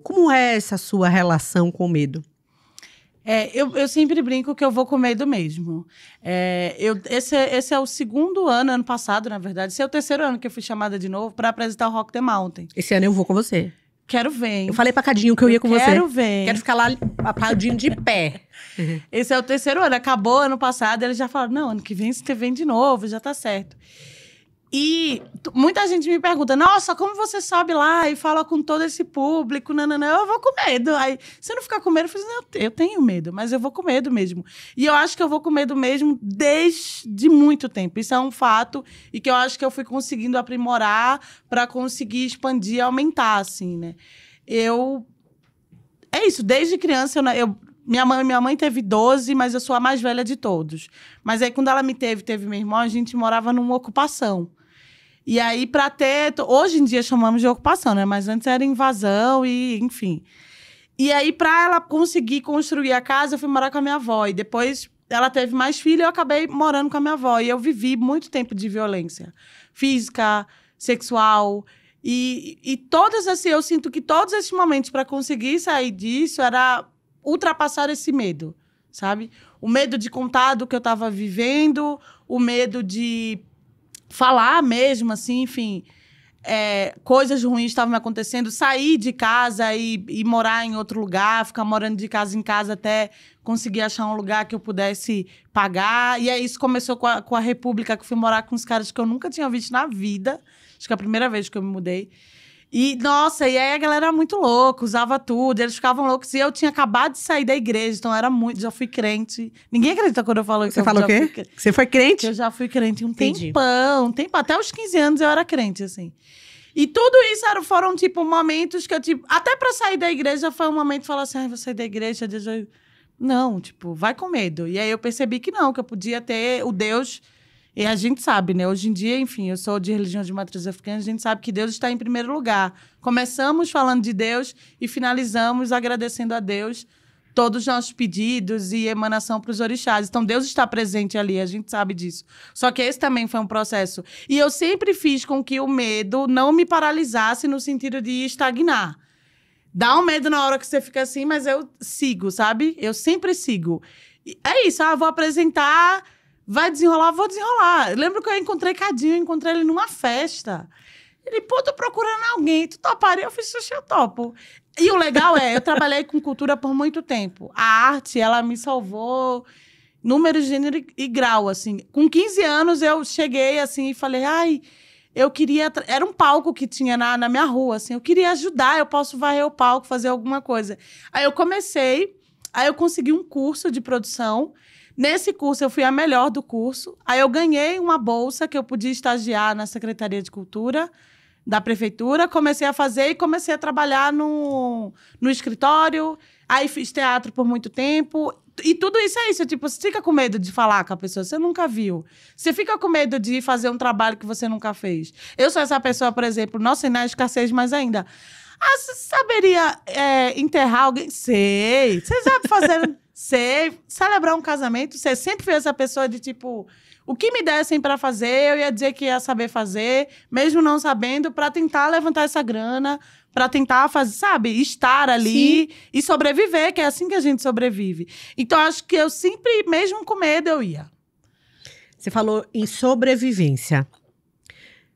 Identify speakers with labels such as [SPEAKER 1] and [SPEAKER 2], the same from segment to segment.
[SPEAKER 1] Como é essa sua relação com o medo?
[SPEAKER 2] Eu sempre brinco que eu vou com medo mesmo. Esse é o segundo ano passado, na verdade. Esse é o terceiro ano que eu fui chamada de novo para apresentar o Rock the Mountain.
[SPEAKER 1] Esse ano eu vou com você.
[SPEAKER 2] Quero ver, hein?
[SPEAKER 1] Eu falei pra Cadinho que eu ia com você.
[SPEAKER 2] Quero ver.
[SPEAKER 1] Quero ficar lá aplaudindo de pé.
[SPEAKER 2] Esse é o terceiro ano. Acabou ano passado, eles já falaram, não, ano que vem você vem de novo, já tá certo. E muita gente me pergunta, nossa, como você sobe lá e fala com todo esse público? Não, eu vou com medo. Aí, você não fica com medo? Eu falei, não, eu tenho medo, mas eu vou com medo mesmo. E eu acho que eu vou com medo mesmo desde muito tempo. Isso é um fato e que eu acho que eu fui conseguindo aprimorar para conseguir expandir e aumentar, assim, né? É isso, desde criança, minha mãe teve 12, mas eu sou a mais velha de todos. Mas aí, quando ela me teve meu irmão, a gente morava numa ocupação. E aí, hoje em dia chamamos de ocupação, né? Mas antes era invasão e, enfim. E aí, para ela conseguir construir a casa, eu fui morar com a minha avó. E depois, ela teve mais filho e eu acabei morando com a minha avó. E eu vivi muito tempo de violência física, sexual. E todas, assim, eu sinto que todos esses momentos, para conseguir sair disso, era ultrapassar esse medo, sabe? O medo de contar do que eu estava vivendo, o medo de falar mesmo, assim, enfim, coisas ruins estavam me acontecendo, sair de casa e morar em outro lugar, ficar morando de casa em casa até conseguir achar um lugar que eu pudesse pagar. E aí isso começou com a República, que eu fui morar com uns caras que eu nunca tinha visto na vida. Acho que é a primeira vez que eu me mudei. E, nossa, e aí a galera era muito louca, usava tudo, eles ficavam loucos. E eu tinha acabado de sair da igreja, então já fui crente. Ninguém acredita quando eu falo
[SPEAKER 1] Você falou o quê? Você foi crente?
[SPEAKER 2] Eu já fui crente um tempão. Até os 15 anos eu era crente, assim. E tudo isso foram, tipo, momentos que eu, tipo... Até pra sair da igreja foi um momento de falar assim, vou sair da igreja, Deus... Não, tipo, vai com medo. E aí eu percebi que não, que eu podia ter o Deus... E a gente sabe, né? Hoje em dia, enfim, eu sou de religião de matriz africana, a gente sabe que Deus está em primeiro lugar. Começamos falando de Deus e finalizamos agradecendo a Deus todos os nossos pedidos e emanação para os orixás. Então, Deus está presente ali, a gente sabe disso. Só que esse também foi um processo. E eu sempre fiz com que o medo não me paralisasse no sentido de estagnar. Dá um medo na hora que você fica assim, mas eu sigo, sabe? Eu sempre sigo. É isso, vou apresentar... Vai desenrolar, vou desenrolar. Eu lembro que eu encontrei Cadinho, encontrei ele numa festa. Ele, tô procurando alguém, tu toparia? Eu fiz, eu topo. E o legal eu trabalhei com cultura por muito tempo. A arte, ela me salvou número, gênero e grau, assim. Com 15 anos, eu cheguei, assim, e falei, eu queria... Era um palco que tinha na minha rua, assim. Eu queria ajudar, eu posso varrer o palco, fazer alguma coisa. Aí eu comecei, aí eu consegui um curso de produção. Nesse curso, eu fui a melhor do curso. Aí eu ganhei uma bolsa que eu podia estagiar na Secretaria de Cultura da Prefeitura. Comecei a fazer e comecei a trabalhar no escritório. Aí fiz teatro por muito tempo. E tudo isso é isso. Tipo, você fica com medo de falar com a pessoa que você nunca viu. Você fica com medo de fazer um trabalho que você nunca fez. Eu sou essa pessoa, por exemplo, nossa, e na escassez mais ainda. Você saberia enterrar alguém? Sei. Você sabe fazer... Sei, celebrar um casamento, você sempre foi essa pessoa de tipo, o que me dessem para fazer, eu ia dizer que ia saber fazer, mesmo não sabendo, para tentar levantar essa grana, para tentar fazer, sabe, estar ali. Sim. E sobreviver, que é assim que a gente sobrevive. Então, acho que eu sempre, mesmo com medo, eu ia.
[SPEAKER 1] Você falou em sobrevivência,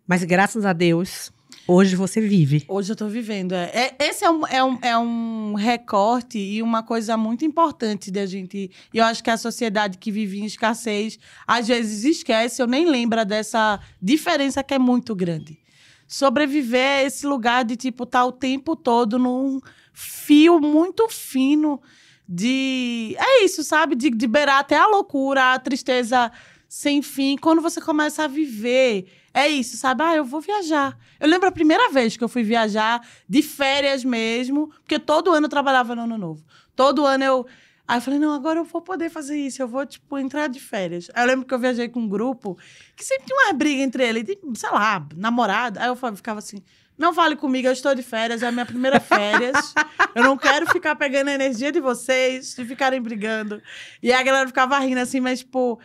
[SPEAKER 1] mas graças a Deus... Hoje você vive.
[SPEAKER 2] Hoje eu tô vivendo. Esse é um recorte e uma coisa muito importante da gente... E eu acho que a sociedade que vive em escassez, às vezes esquece, eu nem lembro dessa diferença que é muito grande. Sobreviver é esse lugar de, tipo, estar o tempo todo num fio muito fino de... É isso, sabe? De beirar até a loucura, a tristeza sem fim. Quando você começa a viver... É isso, sabe? Eu vou viajar. Eu lembro a primeira vez que eu fui viajar, de férias mesmo, porque todo ano eu trabalhava no Ano Novo. Todo ano eu... Aí eu falei, não, agora eu vou poder fazer isso, eu vou, tipo, entrar de férias. Aí eu lembro que eu viajei com um grupo que sempre tinha uma briga entre eles, sei lá, namorada. Aí eu ficava assim, não fale comigo, eu estou de férias, é a minha primeira férias. Eu não quero ficar pegando a energia de vocês, de ficarem brigando. E aí a galera ficava rindo assim, mas, tipo...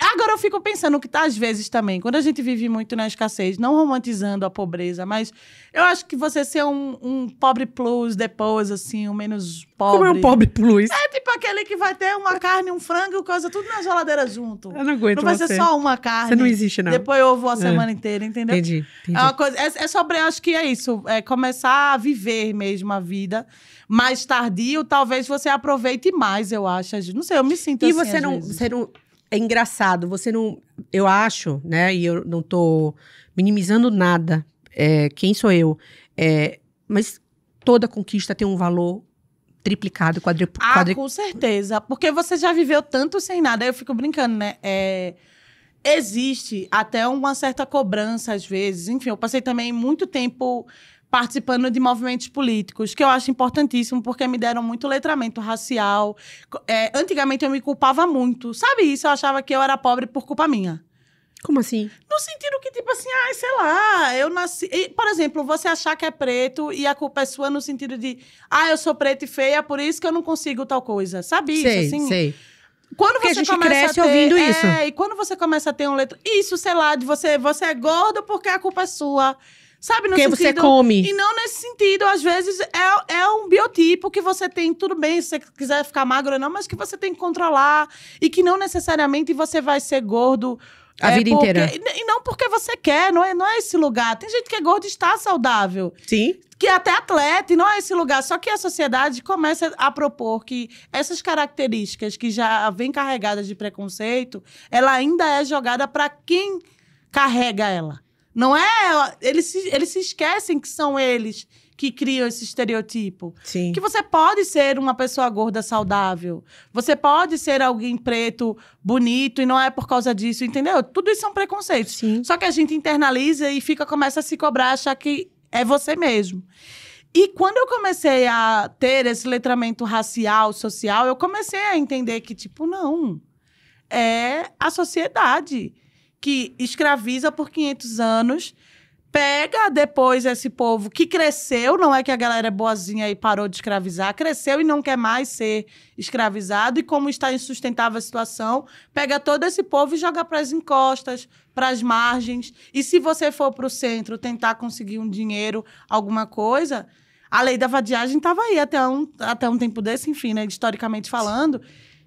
[SPEAKER 2] Agora eu fico pensando que às vezes também, quando a gente vive muito na escassez, não romantizando a pobreza, mas eu acho que você ser um pobre plus depois, assim, um menos pobre...
[SPEAKER 1] Como é um pobre plus?
[SPEAKER 2] É tipo aquele que vai ter uma carne, um frango, coisa tudo na geladeira junto.
[SPEAKER 1] Eu não aguento
[SPEAKER 2] Não vai
[SPEAKER 1] você.
[SPEAKER 2] ser só uma carne.
[SPEAKER 1] Você não existe, não.
[SPEAKER 2] Depois ovo a semana inteira, entendeu?
[SPEAKER 1] Entendi.
[SPEAKER 2] É uma coisa, é sobre, acho que é isso, é começar a viver mesmo a vida. Mais tardio, talvez você aproveite mais, eu acho. Não sei, eu me sinto
[SPEAKER 1] E
[SPEAKER 2] assim,
[SPEAKER 1] você não... É engraçado, você não... Eu acho, né, e eu não tô minimizando nada, quem sou eu, mas toda conquista tem um valor triplicado, quadriplicado.
[SPEAKER 2] Com certeza, porque você já viveu tanto sem nada, eu fico brincando, né, existe até uma certa cobrança às vezes, enfim, eu passei também muito tempo participando de movimentos políticos, que eu acho importantíssimo, porque me deram muito letramento racial. Antigamente eu me culpava muito. Sabe isso? Eu achava que eu era pobre por culpa minha.
[SPEAKER 1] Como assim?
[SPEAKER 2] No sentido que, tipo assim, sei lá, eu nasci... por exemplo, você achar que é preto e a culpa é sua no sentido de, eu sou preta e feia, por isso que eu não consigo tal coisa. Sabe isso, assim?
[SPEAKER 1] Sei.
[SPEAKER 2] Quando
[SPEAKER 1] porque
[SPEAKER 2] você
[SPEAKER 1] a gente
[SPEAKER 2] começa
[SPEAKER 1] cresce
[SPEAKER 2] a ter,
[SPEAKER 1] ouvindo isso.
[SPEAKER 2] E quando você começa a ter um isso, sei lá, de você é gordo porque a culpa é sua. Sabe, no
[SPEAKER 1] porque
[SPEAKER 2] sentido,
[SPEAKER 1] você come.
[SPEAKER 2] E não nesse sentido, às vezes é um biotipo que você tem, tudo bem, se você quiser ficar magro ou não, mas que você tem que controlar. E que não necessariamente você vai ser gordo
[SPEAKER 1] a vida inteira.
[SPEAKER 2] E não porque você quer, não é esse lugar. Tem gente que é gordo e está saudável.
[SPEAKER 1] Sim.
[SPEAKER 2] Que é até atleta, e não é esse lugar. Só que a sociedade começa a propor que essas características que já vêm carregadas de preconceito, ela ainda é jogada para quem carrega ela. Não é... Eles se esquecem que são eles que criam esse estereotipo.
[SPEAKER 1] Sim.
[SPEAKER 2] Que você pode ser uma pessoa gorda saudável. Você pode ser alguém preto, bonito, e não é por causa disso, entendeu? Tudo isso são preconceitos.
[SPEAKER 1] Sim.
[SPEAKER 2] Só que a gente internaliza e começa a se cobrar, achar que é você mesmo. E quando eu comecei a ter esse letramento racial, social, eu comecei a entender que, tipo, não. É a sociedade que escraviza por 500 anos, pega depois esse povo que cresceu, não é que a galera é boazinha e parou de escravizar, cresceu e não quer mais ser escravizado, e como está insustentável a situação, pega todo esse povo e joga para as encostas, para as margens. E se você for para o centro tentar conseguir um dinheiro, alguma coisa, a lei da vadiagem estava aí até um tempo desse, enfim, né, historicamente falando,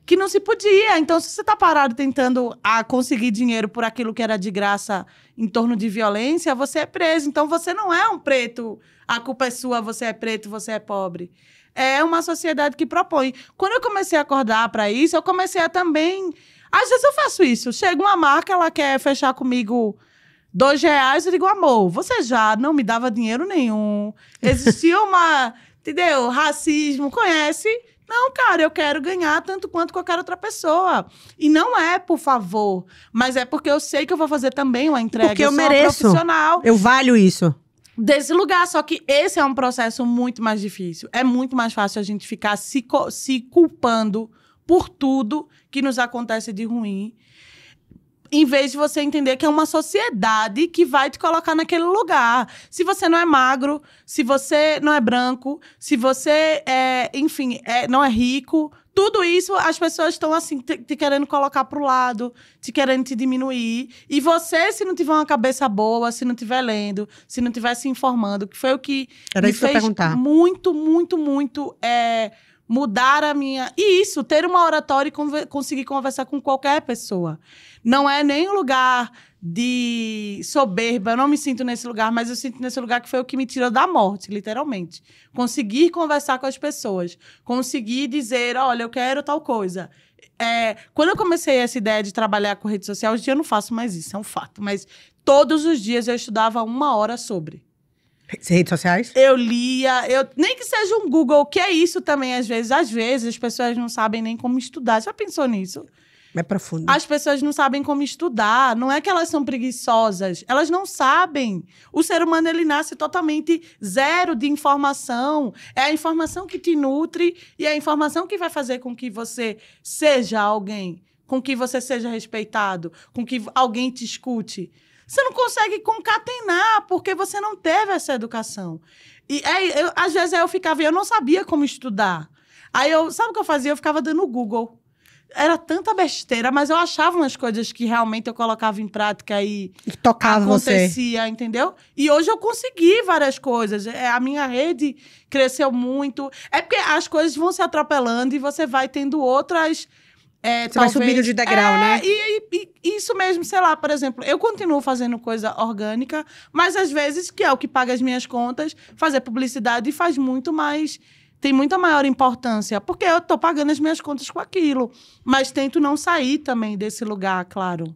[SPEAKER 2] que não se podia. Então, se você está parado tentando conseguir dinheiro por aquilo que era de graça em torno de violência, você é preso. Então, você não é um preto, a culpa é sua, você é preto, você é pobre. É uma sociedade que propõe. Quando eu comecei a acordar para isso, eu comecei a também... Às vezes eu faço isso. Chega uma marca, ela quer fechar comigo R$2, eu digo, amor, você já não me dava dinheiro nenhum. Existia entendeu? Racismo, conhece... Não, cara, eu quero ganhar tanto quanto qualquer outra pessoa. E não é por favor, mas é porque eu sei que eu vou fazer também uma entrega.
[SPEAKER 1] Porque eu mereço.
[SPEAKER 2] Profissional.
[SPEAKER 1] Eu valho isso.
[SPEAKER 2] Desse lugar. Só que esse é um processo muito mais difícil. É muito mais fácil a gente ficar se culpando por tudo que nos acontece de ruim, em vez de você entender que é uma sociedade que vai te colocar naquele lugar. Se você não é magro, se você não é branco, se você não é rico, tudo isso as pessoas estão assim, te querendo colocar pro lado, te querendo te diminuir. E você, se não tiver uma cabeça boa, se não estiver lendo, se não estiver se informando, que foi o que me fez muito, muito, muito... mudar a minha... E isso, ter uma oratória e conseguir conversar com qualquer pessoa. Não é nem um lugar de soberba, eu não me sinto nesse lugar, mas eu sinto nesse lugar que foi o que me tirou da morte, literalmente. Conseguir conversar com as pessoas. Conseguir dizer, olha, eu quero tal coisa. Quando eu comecei essa ideia de trabalhar com rede social, hoje em dia eu não faço mais isso, é um fato. Mas todos os dias eu estudava 1 hora sobre.
[SPEAKER 1] Redes sociais?
[SPEAKER 2] Eu lia, nem que seja um Google, que é isso também, às vezes. Às vezes, as pessoas não sabem nem como estudar. Você já pensou nisso?
[SPEAKER 1] É profundo.
[SPEAKER 2] As pessoas não sabem como estudar. Não é que elas são preguiçosas. Elas não sabem. O ser humano, ele nasce totalmente zero de informação. É a informação que te nutre e é a informação que vai fazer com que você seja alguém, com que você seja respeitado, com que alguém te escute. Você não consegue concatenar, porque você não teve essa educação. E às vezes eu não sabia como estudar. Aí sabe o que eu fazia? Eu ficava dando Google. era tanta besteira, mas eu achava umas coisas que realmente eu colocava em prática e
[SPEAKER 1] tocava
[SPEAKER 2] acontecia, entendeu? E hoje eu consegui várias coisas. A minha rede cresceu muito. É porque as coisas vão se atropelando e você vai tendo outras...
[SPEAKER 1] você vai subindo de degrau, né?
[SPEAKER 2] E isso mesmo, sei lá, por exemplo, eu continuo fazendo coisa orgânica, mas às vezes, que é o que paga as minhas contas, fazer publicidade faz muito mais... Tem muita maior importância, porque eu tô pagando as minhas contas com aquilo. Mas tento não sair também desse lugar, claro.